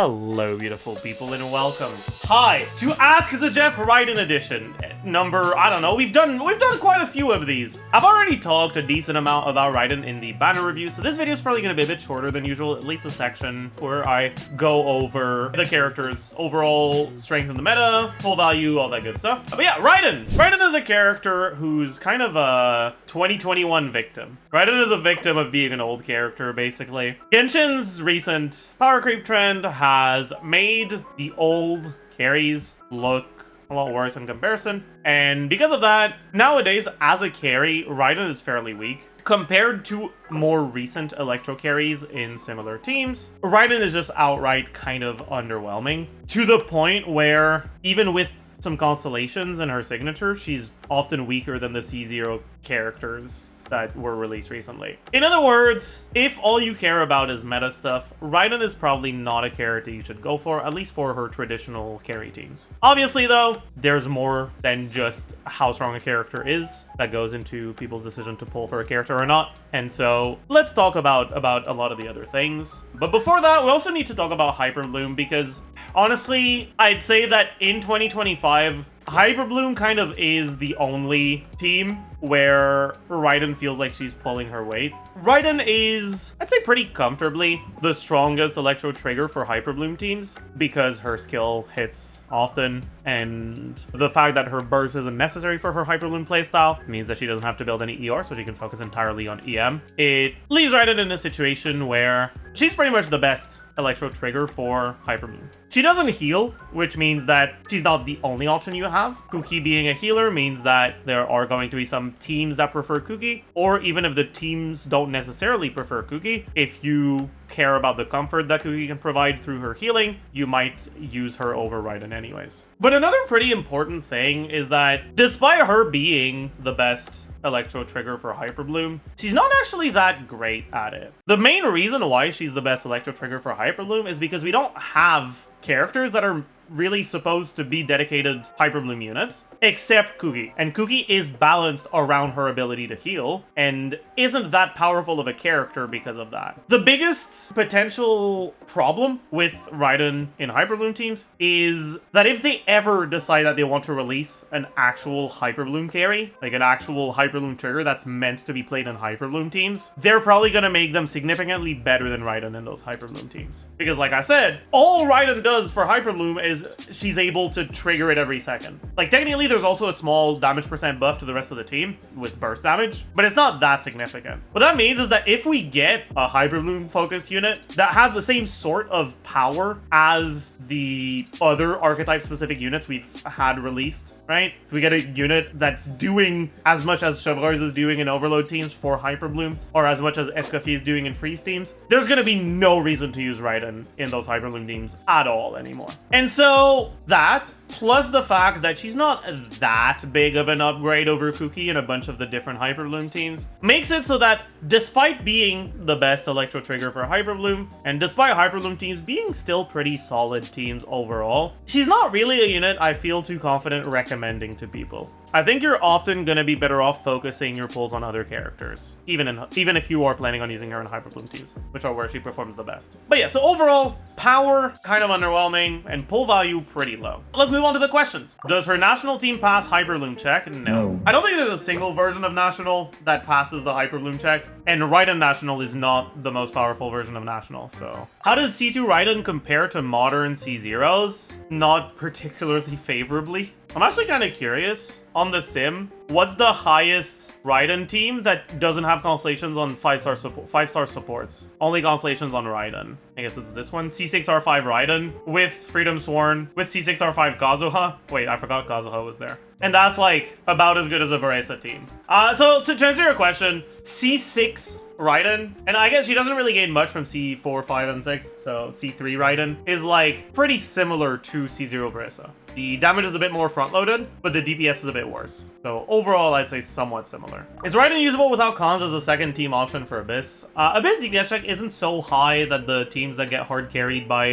Hello, beautiful people, and welcome. Hi to Ask Zajef Raiden edition. Number, I don't know, we've done quite a few of these. I've already talked a decent amount about Raiden in the banner review, so this video is probably going to be a bit shorter than usual, at least a section where I go over the character's overall strength in the meta, full value, all that good stuff. But yeah, Raiden. Raiden is a character who's kind of a 2021 victim. Raiden is a victim of being an old character, basically. Genshin's recent power creep trend has made the old carries look a lot worse in comparison. And because of that, nowadays, as a carry, Raiden is fairly weak. Compared to more recent electro carries in similar teams, Raiden is just outright kind of underwhelming. To the point where, even with some constellations in her signature, she's often weaker than the C0 characters that were released recently. In other words, if all you care about is meta stuff, Raiden is probably not a character you should go for, at least for her traditional carry teams. Obviously though, there's more than just how strong a character is that goes into people's decision to pull for a character or not. And so let's talk about a lot of the other things. But before that, we also need to talk about hyperbloom, because honestly, I'd say that in 2025, hyperbloom kind of is the only team where Raiden feels like she's pulling her weight. Raiden is, I'd say, pretty comfortably the strongest electro trigger for hyperbloom teams because her skill hits often, and the fact that her burst isn't necessary for her hyperbloom playstyle means that she doesn't have to build any ER, so she can focus entirely on EM. It leaves Raiden in a situation where she's pretty much the best electro trigger for hyperbloom. She doesn't heal, which means that she's not the only option you have. Kuki being a healer means that there are going to be some teams that prefer Kuki, or even if the teams don't necessarily prefer Kuki, if you care about the comfort that Kuki can provide through her healing, you might use her over Raiden anyways. But another pretty important thing is that despite her being the best electro trigger for hyperbloom, she's not actually that great at it. The main reason why she's the best electro trigger for hyperbloom is because we don't have characters that are really supposed to be dedicated hyperbloom units, except Kuki. And Kuki is balanced around her ability to heal, and isn't that powerful of a character because of that. The biggest potential problem with Raiden in hyperbloom teams is that if they ever decide that they want to release an actual hyperbloom carry, like an actual hyperbloom trigger that's meant to be played in hyperbloom teams, they're probably going to make them significantly better than Raiden in those hyperbloom teams. Because like I said, all Raiden does for hyperbloom is she's able to trigger it every second. Like technically there's also a small damage percent buff to the rest of the team with burst damage, but it's not that significant. What that means is that if we get a hyperbloom focused unit that has the same sort of power as the other archetype specific units we've had released, right? If we get a unit that's doing as much as Chevreuse is doing in Overload teams for Hyperbloom, or as much as Escoffier is doing in Freeze teams, there's gonna be no reason to use Raiden in those Hyperbloom teams at all anymore. And so that, plus the fact that she's not that big of an upgrade over Kuki in a bunch of the different Hyperbloom teams, makes it so that despite being the best electro trigger for Hyperbloom, and despite Hyperbloom teams being still pretty solid teams overall, she's not really a unit I feel too confident recommending to people. I think you're often going to be better off focusing your pulls on other characters, even if you are planning on using her in hyperbloom teams, which are where she performs the best. But yeah, so overall, power kind of underwhelming, and pull value pretty low. Let's move on to the questions. Does her national team pass hyperbloom check? No. I don't think there's a single version of national that passes the hyperbloom check, and Raiden national is not the most powerful version of national, so. How does C2 Raiden compare to modern C0s? Not particularly favorably. I'm actually kind of curious, on the sim, what's the highest Raiden team that doesn't have constellations on 5-star supports? Only constellations on Raiden. I guess it's this one. C0 R0 Raiden with Freedom Sworn, with C0 R0 Kazuha. Wait, I forgot Kazuha was there. And that's like about as good as a Varesa team. So to answer your question, C6 Raiden, and I guess she doesn't really gain much from C4, 5, and 6, so C3 Raiden is like pretty similar to C0 Varesa. The damage is a bit more front-loaded, but the DPS is a bit worse. So overall, I'd say somewhat similar. Is Raiden usable without cons as a second team option for Abyss? Abyss DPS check isn't so high that the teams that get hard carried by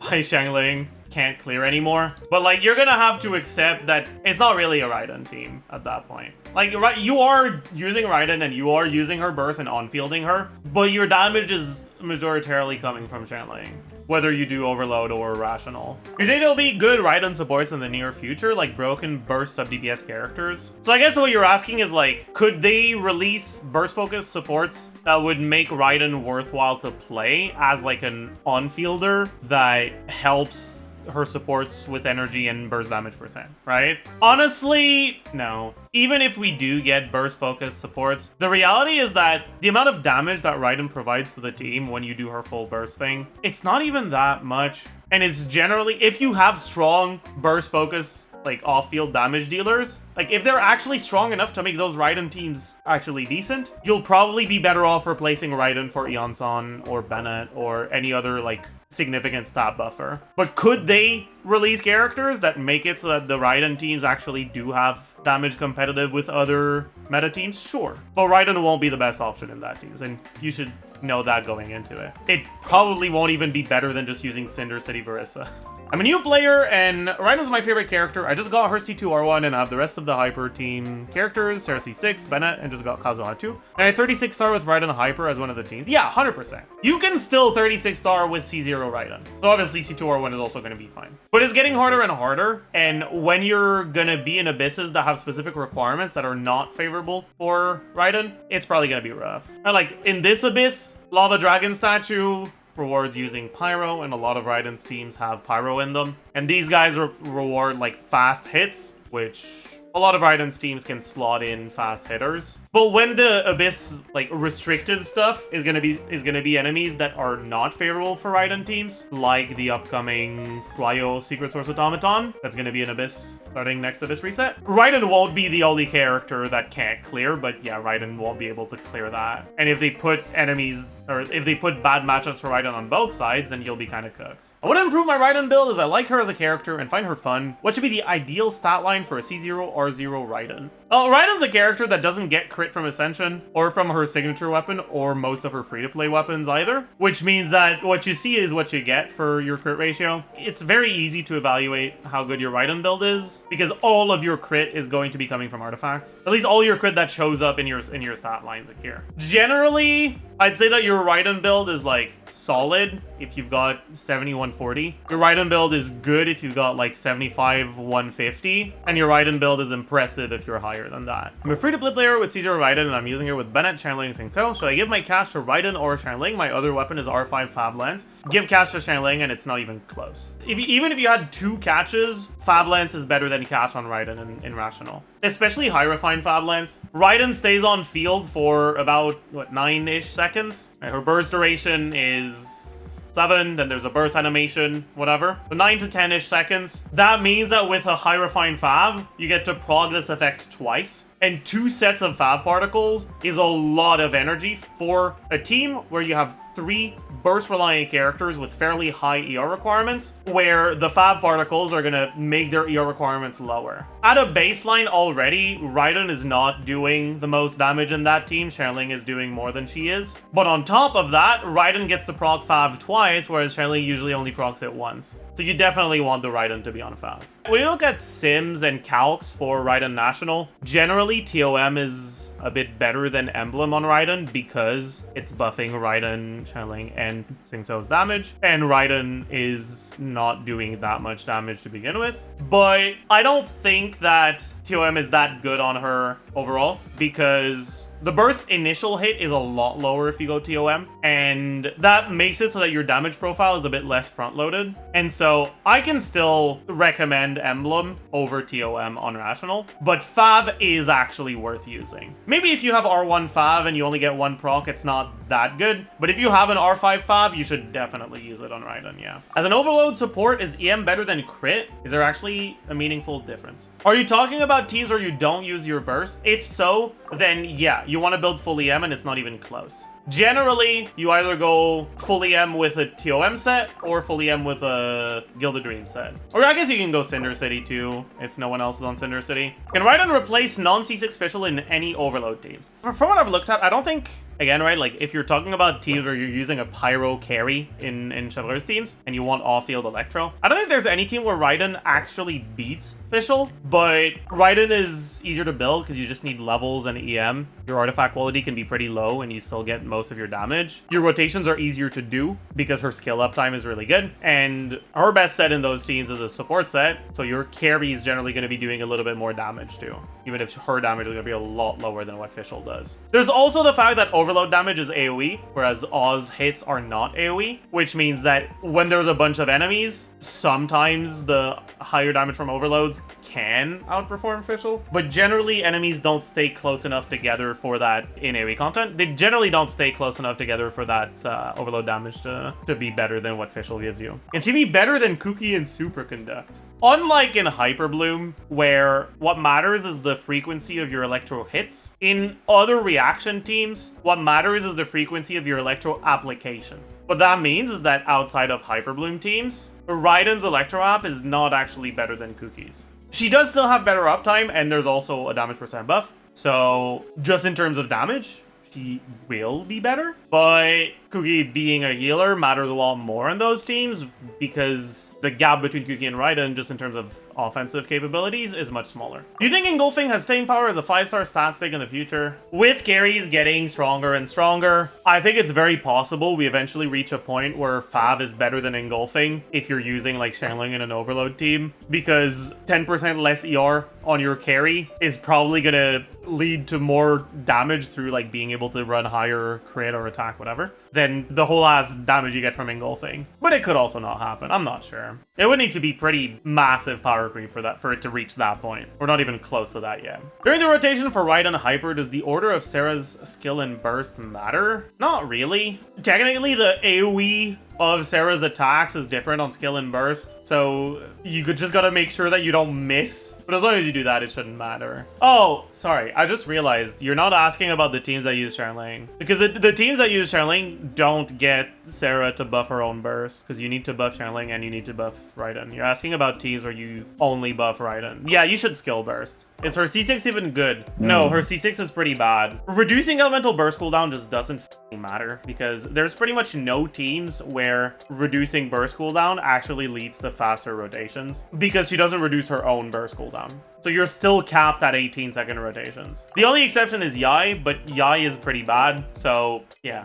Xiangling can't clear anymore. But like, you're gonna have to accept that it's not really a Raiden team at that point. Like, you are using Raiden and you are using her burst and on-fielding her, but your damage is majoritarily coming from Xiangling, whether you do Overload or Rational. You think there'll be good Raiden supports in the near future, like broken burst sub DPS characters? So I guess what you're asking is like, could they release burst focused supports that would make Raiden worthwhile to play as like an on-fielder that helps her supports with energy and burst damage percent, right? Honestly, no. Even if we do get burst focused supports, the reality is that the amount of damage that Raiden provides to the team when you do her full burst thing, it's not even that much. And it's generally, if you have strong burst focus, like off-field damage dealers, like if they're actually strong enough to make those Raiden teams actually decent, you'll probably be better off replacing Raiden for Eon-san or Bennett or any other like significant stat buffer. But could they release characters that make it so that the Raiden teams actually do have damage competitive with other meta teams? Sure. But Raiden won't be the best option in that teams, and you should know that going into it. It probably won't even be better than just using Cinder City Varesa. I'm a new player, and Raiden's my favorite character. I just got her C2 R1, and I have the rest of the Hyper team characters, Sara C6, Bennett, and just got Kazuha 2. And I 36 star with Raiden Hyper as one of the teams. Yeah, 100%. You can still 36 star with C0 Raiden. So obviously C2 R1 is also going to be fine. But it's getting harder and harder, and when you're going to be in abysses that have specific requirements that are not favorable for Raiden, it's probably going to be rough. And like, in this abyss, Lava Dragon statue rewards using Pyro, and a lot of Raiden's teams have Pyro in them. And these guys reward like fast hits, which a lot of Raiden's teams can slot in fast hitters. But when the Abyss like restricted stuff is gonna be enemies that are not favorable for Raiden teams, like the upcoming Ryo Secret Source Automaton, that's gonna be an Abyss starting next Abyss reset. Raiden won't be the only character that can't clear, but yeah, Raiden won't be able to clear that. And if they put enemies, or if they put bad matchups for Raiden on both sides, then you'll be kind of cooked. I want to improve my Raiden build as I like her as a character and find her fun. What should be the ideal stat line for a C0 R0 Raiden? Well, Raiden's a character that doesn't get crit from Ascension, or from her signature weapon, or most of her free-to-play weapons either. Which means that what you see is what you get for your crit ratio. It's very easy to evaluate how good your Raiden build is, because all of your crit is going to be coming from artifacts. At least all your crit that shows up in your stat lines like here. Generally, I'd say that your Raiden build is like solid if you've got 7140. Your Raiden build is good if you've got like 75-150, and your Raiden build is impressive if you're higher than that. I'm a free-to-play player with C0 Raiden, and I'm using her with Bennett, Xiangling, and C0. Should I give my cash to Raiden or Xiangling? My other weapon is R5 Fab Lance. Give cash to Xiangling, and it's not even close. Even if you had 2 catches, Fab Lance is better than cash on Raiden in Rational. Especially high refined Fab Lance. Raiden stays on field for about, what, 9-ish seconds? Her burst duration is 7, then there's a burst animation, whatever. So 9 to 10-ish seconds. That means that with a high refined Fab, you get to prog this effect twice. And 2 sets of Fab particles is a lot of energy for a team where you have 3 burst-reliant characters with fairly high ER requirements, where the Fab particles are gonna make their ER requirements lower. At a baseline already, Raiden is not doing the most damage in that team. Xiangling is doing more than she is. But on top of that, Raiden gets to proc Fab twice, whereas Xiangling usually only procs it once. So you definitely want the Raiden to be on Fab. When you look at sims and calcs for Raiden National, generally TOM is a bit better than Emblem on Raiden because it's buffing Raiden, Xiangling, and C0's damage, and Raiden is not doing that much damage to begin with. But I don't think that TOM is that good on her overall, because the burst initial hit is a lot lower if you go TOM, and that makes it so that your damage profile is a bit less front-loaded. And so I can still recommend Emblem over TOM on Rational, but Fab is actually worth using. Maybe if you have R1 Fab and you only get 1 proc, it's not that good, but if you have an R5 Fab, you should definitely use it on Raiden, yeah. As an overload support, is EM better than crit? Is there actually a meaningful difference? Are you talking about teams where you don't use your burst? If so, then yeah, you want to build full EM and it's not even close. Generally, you either go full EM with a TOM set or full EM with a Gilded Dream set. Or I guess you can go Cinder City too, if no one else is on Cinder City. Can Raiden replace non-C6 Fischl in any Overload teams? From what I've looked at, I don't think, again, right, like if you're talking about teams where you're using a Pyro carry in Chevaleur's teams and you want off-field Electro, I don't think there's any team where Raiden actually beats Fischl, but Raiden is easier to build because you just need levels and EM. Your artifact quality can be pretty low and you still get most of your damage. Your rotations are easier to do because her skill uptime is really good, and her best set in those teams is a support set, so your carry is generally going to be doing a little bit more damage too, even if her damage is going to be a lot lower than what Fischl does. There's also the fact that Overload damage is AoE, whereas Oz hits are not AoE, which means that when there's a bunch of enemies, sometimes the higher damage from Overloads can outperform Fischl, but generally enemies don't stay close enough together for that in AoE content. They generally don't stay close enough together for that Overload damage to be better than what Fischl gives you. Can she be better than Kuki in Superconduct? Unlike in Hyperbloom, where what matters is the frequency of your Electro hits, in other reaction teams, what matters is the frequency of your Electro application. What that means is that outside of Hyperbloom teams, Raiden's Electro app is not actually better than Kuki's. She does still have better uptime, and there's also a damage percent buff, so just in terms of damage, she will be better, but Kuki being a healer matters a lot more in those teams because the gap between Kuki and Raiden, just in terms of offensive capabilities, is much smaller. Do you think Engulfing has staying power as a 5-star stat stick in the future? With carries getting stronger and stronger, I think it's very possible we eventually reach a point where Fav is better than Engulfing if you're using like Xiangling in an Overload team, because 10% less ER on your carry is probably gonna lead to more damage through like being able to run higher crit or attack, whatever, than the whole ass damage you get from Engulfing. But it could also not happen. I'm not sure. It would need to be pretty massive power creep for it to reach that point. We're not even close to that yet. During the rotation for Raiden Hyper, does the order of Sara's skill and burst matter? Not really. Technically, the AoE of Sara's attacks is different on skill and burst, so you could just gotta make sure that you don't miss. But as long as you do that, it shouldn't matter. Oh, sorry, I just realized you're not asking about the teams that use Xiangling, because the teams that use Xiangling don't get Sara to buff her own burst, because you need to buff Xiangling and you need to buff Raiden. You're asking about teams where you only buff Raiden. Yeah, you should skill burst. Is her C6 even good? No, her C6 is pretty bad. Reducing elemental burst cooldown just doesn't matter, because there's pretty much no teams where reducing burst cooldown actually leads to faster rotations, because she doesn't reduce her own burst cooldown. So you're still capped at 18-second rotations. The only exception is Yai, but Yai is pretty bad, so yeah.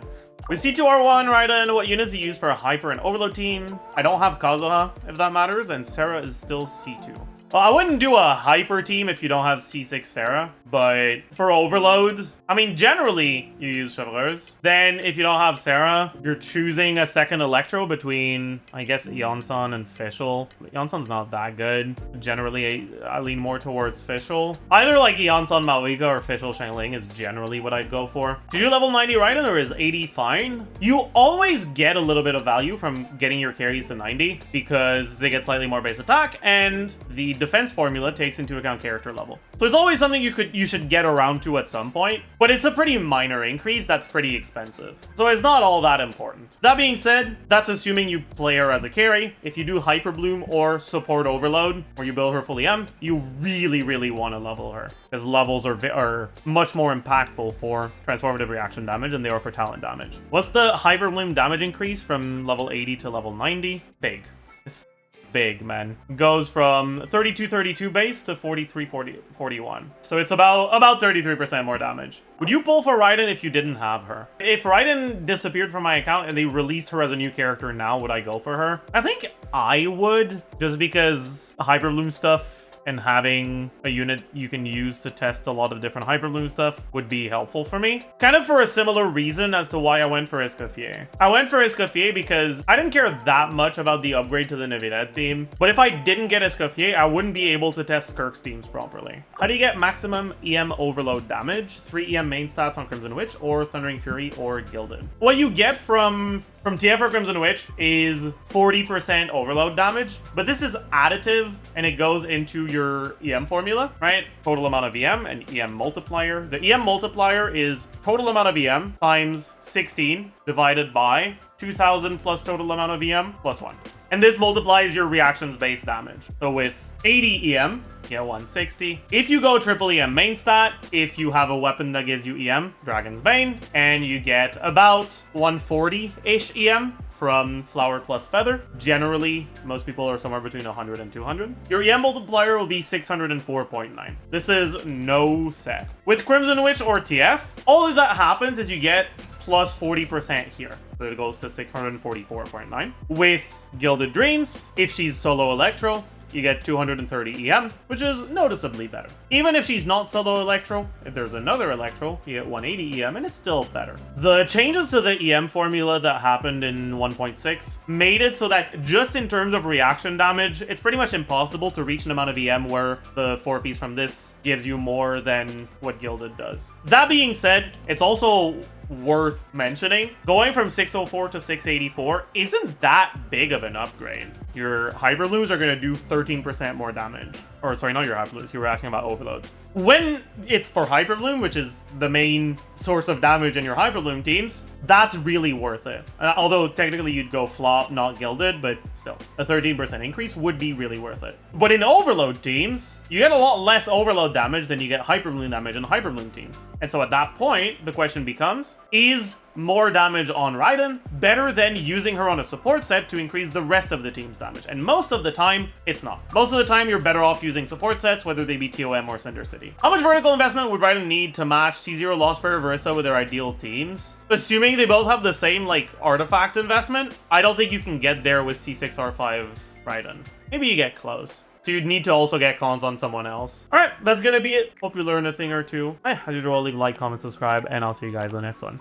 With C0 R0 Raiden, what units do you use for a Hyper and Overload team? I don't have Kazuha, if that matters, and Sara is still C2. Well, I wouldn't do a Hyper team if you don't have C6 Sara, but for Overload, I mean, generally, you use Chevaleur's. Then, if you don't have Sara, you're choosing a second Electro between, I guess, Yonsan and Fischl. Yonsan's not that good. Generally, I lean more towards Fischl. Either like Yonsan Maoika or Fischl Xiangling is generally what I'd go for. Do you do level 90 Raiden, or is 80 fine? You always get a little bit of value from getting your carries to 90 because they get slightly more base attack, and the defense formula takes into account character level. So it's always something you should get around to at some point, but it's a pretty minor increase that's pretty expensive. So it's not all that important. That being said, that's assuming you play her as a carry. If you do Hyperbloom or support Overload, or you build her full EM, you really, really want to level her, because levels are much more impactful for transformative reaction damage than they are for talent damage. What's the Hyperbloom damage increase from level 80 to level 90? Big. It's big, man. Goes from 32 base to 41. So it's about 33% more damage. Would you pull for Raiden if you didn't have her? If Raiden disappeared from my account and they released her as a new character now, would I go for her? I think I would, just because Hyperbloom stuff and having a unit you can use to test a lot of different Hyperbloom stuff would be helpful for me. Kind of for a similar reason as to why I went for Escoffier. I went for Escoffier because I didn't care that much about the upgrade to the Navidad theme, but if I didn't get Escoffier, I wouldn't be able to test Skirk's teams properly. How do you get maximum EM overload damage? 3 EM main stats on Crimson Witch, or Thundering Fury, or Gilded? What you get from from TF or Crimson Witch is 40% overload damage, but this is additive and it goes into your EM formula, right? Total amount of EM and EM multiplier. The EM multiplier is total amount of EM times 16 divided by 2000 plus total amount of EM plus 1. And this multiplies your reactions-based damage. So with 80 EM, you get 160. If you go triple EM main stat, if you have a weapon that gives you EM, Dragon's Bane, and you get about 140-ish EM from Flower plus Feather. Generally, most people are somewhere between 100 and 200. Your EM multiplier will be 604.9. This is no set. With Crimson Witch or TF, all of that happens is you get plus 40% here. So it goes to 644.9. With Gilded Dreams, if she's solo Electro, you get 230 EM, which is noticeably better. Even if she's not solo Electro, if there's another Electro, you get 180 EM, and it's still better. The changes to the EM formula that happened in 1.6 made it so that just in terms of reaction damage, it's pretty much impossible to reach an amount of EM where the 4-piece from this gives you more than what Gilded does. That being said, it's also worth mentioning, going from 604 to 684 isn't that big of an upgrade. Your hyperblooms are going to do 13% more damage. Or sorry, not your hyperblooms, you were asking about overloads. When it's for hyperbloom, which is the main source of damage in your hyperbloom teams, that's really worth it. Although technically you'd go flop, not gilded, but still, a 13% increase would be really worth it. But in overload teams, you get a lot less overload damage than you get hyperbloom damage in hyperbloom teams. And so at that point, the question becomes, is more damage on Raiden better than using her on a support set to increase the rest of the team's damage? And most of the time, it's not. Most of the time, you're better off using support sets, whether they be TOM or Cinder City. How much vertical investment would Raiden need to match C0 Lost Prayer Varesa with their ideal teams? Assuming they both have the same, like, artifact investment, I don't think you can get there with C6 R5 Raiden. Maybe you get close. So you'd need to also get cons on someone else. All right, that's gonna be it. Hope you learned a thing or two. As usual, leave a like, comment, subscribe, and I'll see you guys in the next one.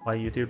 Bye, YouTube.